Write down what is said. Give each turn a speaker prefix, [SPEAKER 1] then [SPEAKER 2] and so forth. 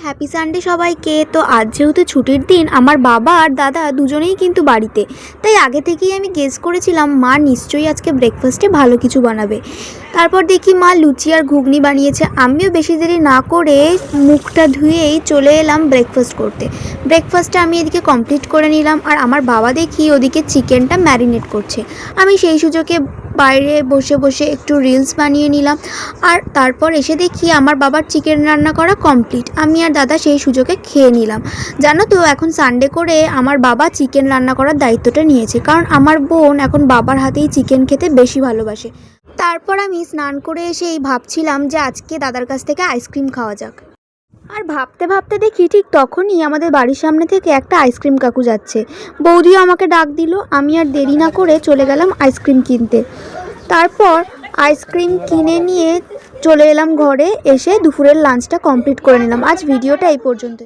[SPEAKER 1] Happy Sunday সবাইকে। তো আজ যেহেতু ছুটির দিন, আমার বাবা আর দাদা দুজনেই কিন্তু বাড়িতে, তাই আগে থেকেই আমি গেস করেছিলাম মা নিশ্চয়ই আজকে ব্রেকফাস্টে ভালো কিছু বানাবে। তারপর দেখি মা লুচি আর ঘুগনি বানিয়েছে। আমিও বেশি দেরি না করে মুখটা ধুয়েই চলে এলাম ব্রেকফাস্ট করতে। ব্রেকফাস্টটা আমি এদিকে কমপ্লিট করে নিলাম, আর আমার বাবা দেখি ওদিকে চিকেনটা ম্যারিনেট করছে। আমি সেই সুযোগে বাইরে বসে বসে একটু রিলস বানিয়ে নিলাম। আর তারপর এসে দেখি আমার বাবার চিকেন রান্না করা কমপ্লিট। আমি আর দাদা সেই সুযোগে খেয়ে নিলাম। জানো তো, এখন সানডে করে আমার বাবা চিকেন রান্না করার দায়িত্বটা নিয়েছে, কারণ আমার বোন এখন বাবার হাতেই চিকেন খেতে বেশি ভালোবাসে। তারপর আমি স্নান করে এসেই ভাবছিলাম যে আজকে দাদার কাছ থেকে আইসক্রিম খাওয়া যাক। আর ভাবতে ভাবতে দেখি ঠিক তখনই আমাদের বাড়ির সামনে থেকে একটা আইসক্রিম কাকু যাচ্ছে। বৌদিও আমাকে ডাক দিল। আমি আর দেরি না করে চলে গেলাম আইসক্রিম কিনতে। তারপর আইসক্রিম কিনে নিয়ে চলে এলাম ঘরে। এসে দুপুরের লাঞ্চটা কমপ্লিট করে নিলাম। আজ ভিডিওটা এই পর্যন্ত।